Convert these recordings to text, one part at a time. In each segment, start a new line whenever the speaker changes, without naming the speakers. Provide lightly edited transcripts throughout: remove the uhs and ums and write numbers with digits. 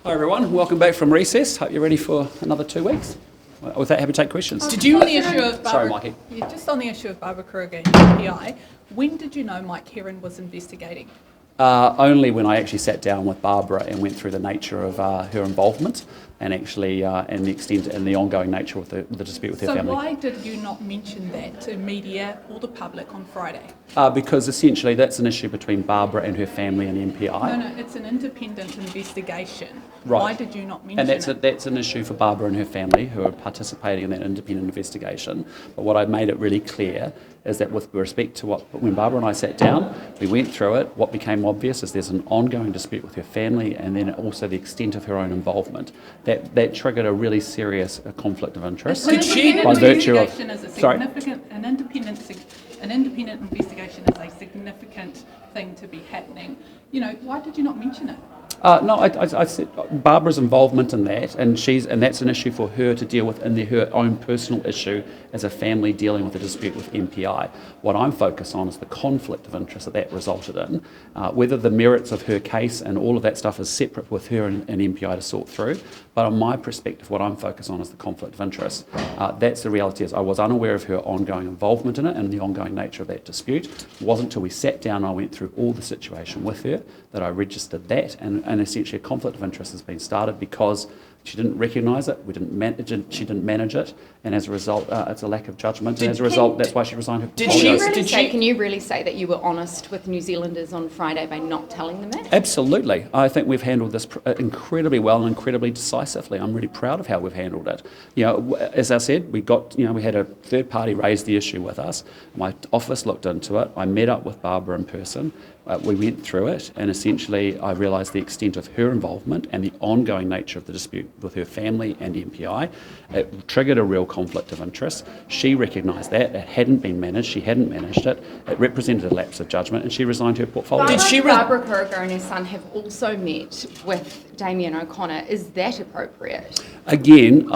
Hi everyone, welcome back from recess. Hope you're ready for another 2 weeks. With that, happy to take questions.
Did you on the issue of Barbara,
Sorry, Mikey.
Yeah, just on the issue of Barbara Kuriger and MPI, when did you know Mike Heron was investigating?
Only when I actually sat down with Barbara and went through the nature of her involvement and actually and the extent and the ongoing nature of the dispute with her family.
So why did you not mention that to media or the public on Friday?
Because essentially that's an issue between Barbara and her family and MPI.
No, it's an independent investigation.
Right.
Why did you not mention
And that's an issue for Barbara and her family who are participating in that independent investigation. But what I made it really clear is that with respect to when Barbara and I sat down, we went through it. What became obvious is there's an ongoing dispute with her family and then also the extent of her own involvement. That triggered a really serious conflict of interest.
An independent investigation is a significant thing to be happening. You know, why did you not mention it?
No, I said Barbara's involvement in that, and that's an issue for her to deal with in her own personal issue as a family dealing with a dispute with MPI. What I'm focused on is the conflict of interest that resulted in, whether the merits of her case and all of that stuff is separate with her and MPI to sort through. But on my perspective, what I'm focused on is the conflict of interest. That's the reality. Is I was unaware of her ongoing involvement in it and the ongoing nature of that dispute. It wasn't until we sat down and I went through all the situation with her that I registered that, and essentially a conflict of interest has been started because she didn't recognise it, she didn't manage it, and as a result, it's a lack of judgment, and as a result, that's why she resigned her portfolio.
Can you really say that you were honest with New Zealanders on Friday by not telling them that?
Absolutely. I think we've handled this incredibly well and incredibly decisively. I'm really proud of how we've handled it. You know, as I said, we had a third party raise the issue with us. My office looked into it. I met up with Barbara in person. We went through it, and essentially I realised the extent of her involvement and the ongoing nature of the dispute with her family and MPI. It triggered a real conflict of interest. She recognised that. It hadn't been managed. She hadn't managed it. It represented a lapse of judgment, and she resigned her portfolio.
Barbara Kuriger and her son have also met with Damien O'Connor. Is that appropriate?
Again,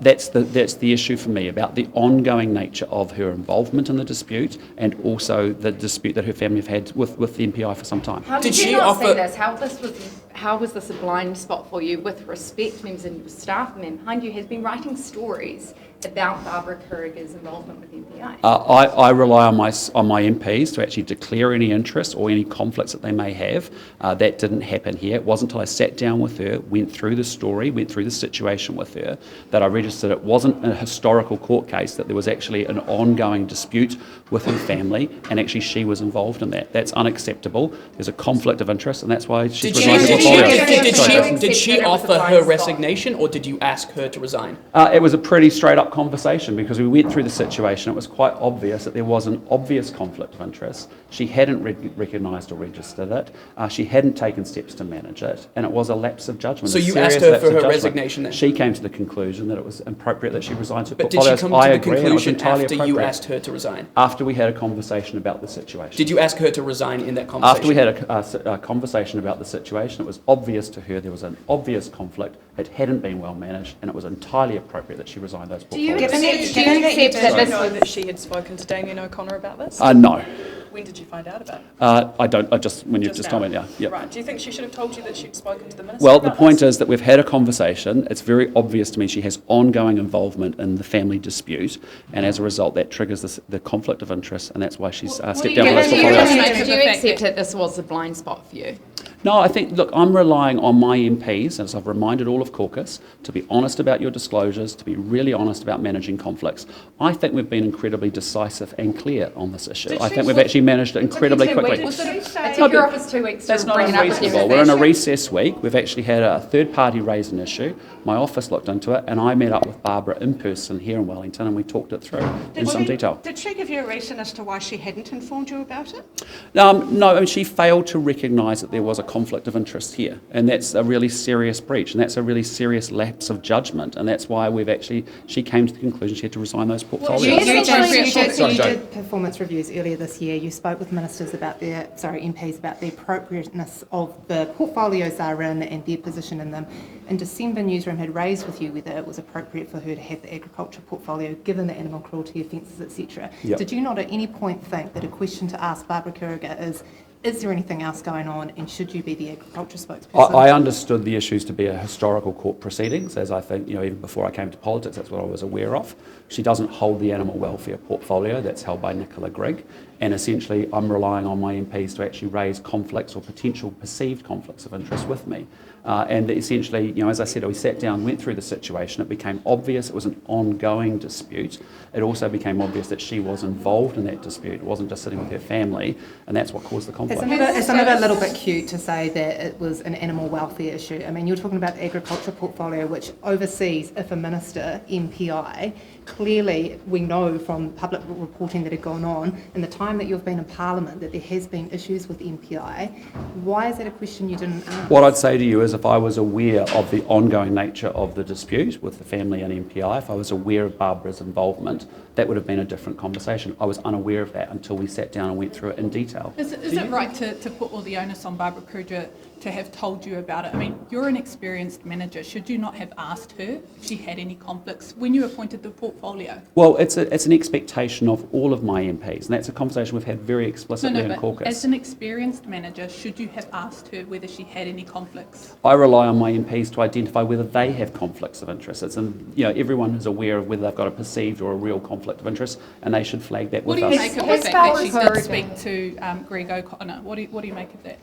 that's the issue for me, about the ongoing nature of her involvement in the dispute and also the dispute that her family have had with the MPI for some time.
How did you not see this? How was this a blind spot for you? With respect, members of your staff, men behind you has been writing stories about Barbara Kuriger's involvement with MPI.
I rely on my MPs to actually declare any interest or any conflicts that they may have. That didn't happen here. It wasn't until I sat down with her, went through the story, went through the situation with her, that I registered it wasn't a historical court case, that there was actually an ongoing dispute with her family, and actually she was involved in that. That's unacceptable. There's a conflict of interest, and that's why she's resigned her portfolio.
Did she offer her resignation, or did you ask her to resign?
It was a pretty straight up conversation because we went through the situation. It was quite obvious that there was an obvious conflict of interest. She hadn't recognised or registered it. She hadn't taken steps to manage it, and it was a lapse of judgment.
So you asked her for her resignation then?
She came to the conclusion that it was appropriate that she resigns her
But
portfolio.
did she come to the conclusion after you asked her to resign?
After we had a conversation about the situation.
Did you ask her to resign in that conversation?
After we had a conversation about the situation, it was obvious to her there was an obvious conflict. It hadn't been well managed, and it was entirely appropriate that she resigned those portfolios.
That she had spoken to Damien O'Connor about this?
No.
When did you find out about it?
I don't. When you've just told me now. Yep.
Right. Do you think she should have told you that she'd spoken to the minister?
Well, the point is that we've had a conversation. It's very obvious to me she has ongoing involvement in the family dispute, and as a result, that triggers the conflict of interest, and that's why she's stepped down.
Do you accept that this was a blind spot for you?
No, I think, look, I'm relying on my MPs, as I've reminded all of caucus, to be honest about your disclosures, to be really honest about managing conflicts. I think we've been incredibly decisive and clear on this issue. I think we've actually managed it incredibly quickly.
It took your office 2 weeks to bring it up with you.
We're in a recess week. We've actually had a third party raise an issue. My office looked into it, and I met up with Barbara in person here in Wellington, and we talked it through in some detail.
Did she give you a reason as to why she hadn't informed you about it?
No, I mean, she failed to recognise that there was a conflict of interest here, and that's a really serious breach, and that's a really serious lapse of judgment, and that's why she came to the conclusion she had to resign those portfolios.
You did performance reviews earlier this year. You spoke with MPs about the appropriateness of the portfolios they're in and their position in them. In December, Newsroom had raised with you whether it was appropriate for her to have the agriculture portfolio given the animal cruelty offences, etc.
Yep.
Did you not at any point think that a question to ask Barbara Kuriger is, Is there anything else going on, and should you be the agriculture spokesperson?
I understood the issues to be a historical court proceedings, as I think, even before I came to politics, that's what I was aware of. She doesn't hold the animal welfare portfolio, that's held by Nicola Grigg, and essentially I'm relying on my MPs to actually raise conflicts or potential perceived conflicts of interest with me. And essentially, as I said, we sat down, went through the situation. It became obvious it was an ongoing dispute. It also became obvious that she was involved in that dispute. It wasn't just sitting with her family, and that's what caused the conflict.
Isn't it a little bit cute to say that it was an animal welfare issue? I mean, you're talking about the agriculture portfolio, which oversees, if a minister, MPI, clearly we know from public reporting that had gone on in the time that you've been in Parliament that there has been issues with MPI. Why is that a question you didn't ask?
What I'd say to you is if I was aware of the ongoing nature of the dispute with the family and MPI, if I was aware of Barbara's involvement, that would have been a different conversation. I was unaware of that until we sat down and went through it in detail.
Is it right to put all the onus on Barbara Kuriger to have told you about it? I mean, you're an experienced manager. Should you not have asked her if she had any conflicts when you appointed the portfolio?
Well, it's an expectation of all of my MPs, and that's a conversation we've had very explicitly in
but
caucus.
as an experienced manager, should you have asked her whether she had any conflicts?
I rely on my MPs to identify whether they have conflicts of interest. Everyone is aware of whether they've got a perceived or a real conflict of interest, and they should flag that
What
with
do you
us.
make of the fact that she did speak to Greg O'Connor? What do you make of that?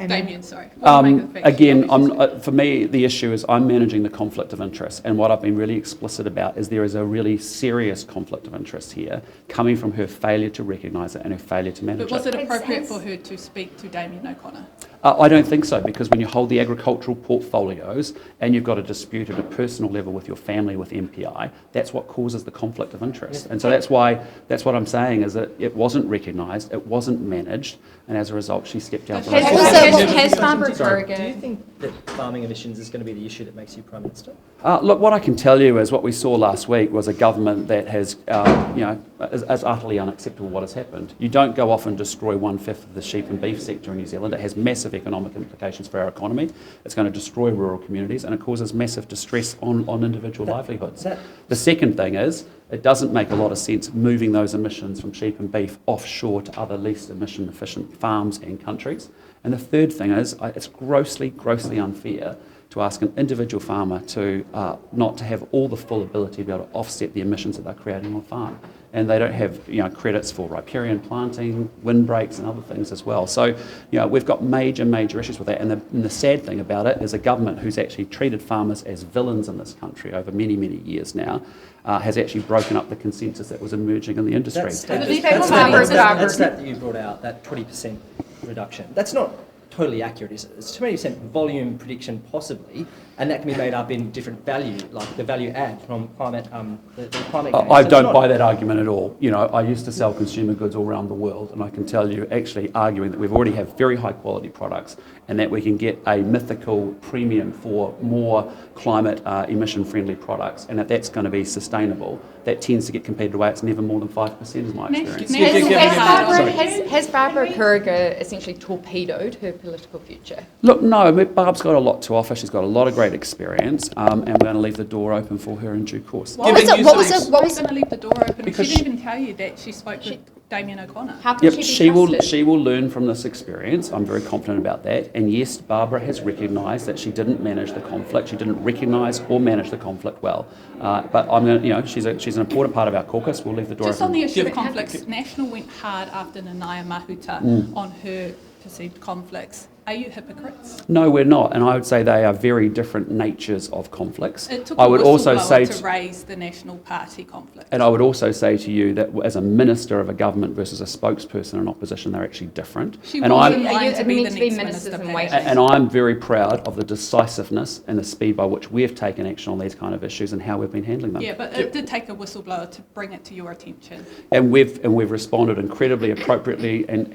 Damien, sorry. What do you make of the fact
Again, for me, the issue is I'm managing the conflict of interest, and what I've been really explicit about is there is a really serious conflict of interest here coming from her failure to recognise it and her failure to manage
But was
it.
it appropriate for her to speak to Damien O'Connor?
I don't think so, because when you hold the agricultural portfolios and you've got a dispute at a personal level with your family, with MPI, that's what causes the conflict of interest. And so that's what I'm saying is that it wasn't recognised, it wasn't managed, and as a result she stepped down.
But
Has Barbara Kuriger...
Do you think that farming emissions is going to be the issue that makes you Prime Minister?
Look, what I can tell you is what we saw last week was a government that has, is utterly unacceptable what has happened. You don't go off and destroy 1/5 of the sheep and beef sector in New Zealand. It has massive economic implications for our economy. It's going to destroy rural communities, and it causes massive distress on individual livelihoods. The second thing is, it doesn't make a lot of sense moving those emissions from sheep and beef offshore to other least emission efficient farms and countries. And the third thing is, it's grossly unfair to ask an individual farmer to not to have all the full ability to be able to offset the emissions that they're creating on farm. And they don't have credits for riparian planting, windbreaks and other things as well. So we've got major issues with that. And the sad thing about it is a government who's actually treated farmers as villains in this country over many years now has actually broken up the consensus that was emerging in the industry.
That's that you brought out, that 20% reduction. That's not totally accurate, is it? It's 20% volume prediction possibly, and that can be made up in different value, like the value add from climate, the climate gains.
I don't buy that argument at all. I used to sell consumer goods all around the world, and I can tell you actually arguing that we've already have very high quality products and that we can get a mythical premium for more climate emission friendly products, and that's going to be sustainable. That tends to get competed away. It's never more than 5% is my experience.
Has Barbara Kuriger essentially torpedoed her political future?
Look, no, Barb's got a lot to offer. She's got a lot of great experience, and we're going to leave the door open for her in due course.
What was going to leave the door open? Because she didn't even tell you that she spoke with Damien O'Connor.
How can she be trusted?
She will learn from this experience. I'm very confident about that. And yes, Barbara has recognised that she didn't manage the conflict. She didn't recognise or manage the conflict well. But I'm going to, she's an important part of our caucus. We'll leave the door
Just
open.
on the issue of conflicts, National went hard after Nanaia Mahuta on her perceived conflicts. Are you hypocrites?
No, we're not, and I would say they are very different natures of conflicts.
It took
I would also say
to raise the National Party conflict.
And I would also say to you that as a minister of a government versus a spokesperson in opposition, they're actually different.
She was in line to be the next minister.
And I'm very proud of the decisiveness and the speed by which we've taken action on these kind of issues and how we've been handling them.
Yeah, but it did take a whistleblower to bring it to your attention.
And we've responded incredibly appropriately and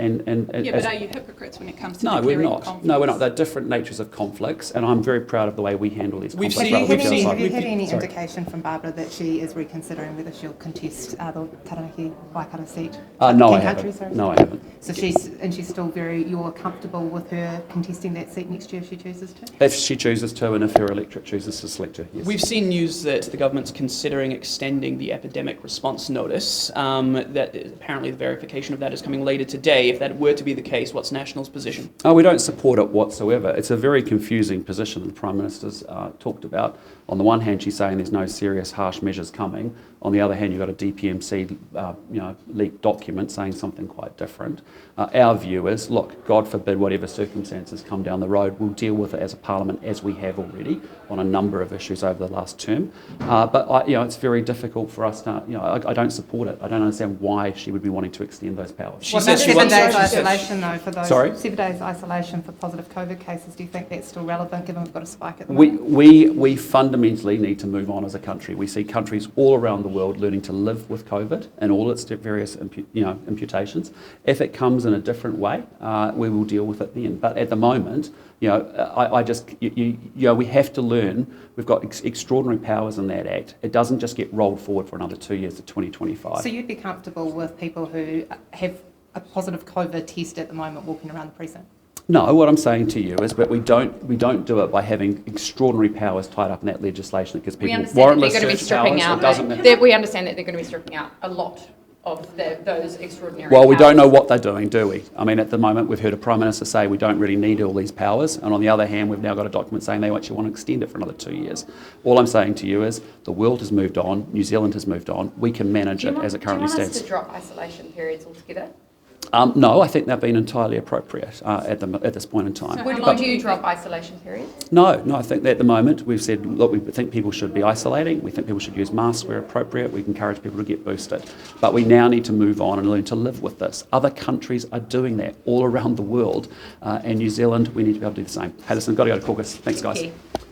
yeah, but are you hypocrites when it comes to
no, we're not.
conflicts.
No, we're not. They're different natures of conflicts, and I'm very proud of the way we handle these
We've
conflicts.
seen-
rather than
we've seen-
Have you
outside.
had any
Sorry.
indication from Barbara that she is reconsidering whether she'll contest the Taranaki Waikato seat?
No, I
King Country,
haven't.
sorry.
No, I haven't.
So she's still you're comfortable with her contesting that seat next year if she chooses to?
If she chooses to, and if her electorate chooses to select her, yes.
We've seen news that the government's considering extending the epidemic response notice. That apparently the verification of that is coming later today. If that were to be the case, what's National's position?
We don't support it whatsoever. It's a very confusing position that the Prime Minister's talked about. On the one hand, she's saying there's no serious harsh measures coming. On the other hand, you've got a DPMC leaked document saying something quite different. Our view is, look, God forbid whatever circumstances come down the road, we'll deal with it as a Parliament, as we have already, on a number of issues over the last term. But it's very difficult for us to, I don't support it. I don't understand why she would be wanting to extend those powers.
She
What
says
about
she
7
wants-
days
she says-
isolation though for those?
Sorry?
7 days isolation for positive COVID cases. Do you think that's still relevant given we've got a spike at the
We,
moment?
we fundamentally need to move on as a country. We see countries all around the world learning to live with COVID and all its various imputations. If it comes in a different way, we will deal with it then. But at the moment, we have to learn. We've got extraordinary powers in that Act. It doesn't just get rolled forward for another 2 years to 2025.
So you'd be comfortable with people who have a positive COVID test at the moment walking around the precinct?
No, what I'm saying to you is that we don't do it by having extraordinary powers tied up in that legislation that gives
We
people
understand that
warrantless
they're going to be
search
stripping
powers.
out.
It doesn't matter.
We understand that they're going to be stripping out a lot of those extraordinary.
Well, we don't know
powers.
what they're doing, do we? I mean, at the moment, we've heard a Prime Minister say we don't really need all these powers, and on the other hand, we've now got a document saying they actually want to extend it for another 2 years. All I'm saying to you is the world has moved on, New Zealand has moved on, we can manage it as it currently
Do you want
stands.
us to drop isolation periods altogether?
No, I think they've been entirely appropriate at this point in time.
Would you drop isolation periods?
No, I think that at the moment we've said, look, we think people should be isolating. We think people should use masks where appropriate. We encourage people to get boosted. But we now need to move on and learn to live with this. Other countries are doing that all around the world. And New Zealand, we need to be able to do the same. Hey, listen, I've got to go to caucus. Thanks, guys.
Thank you.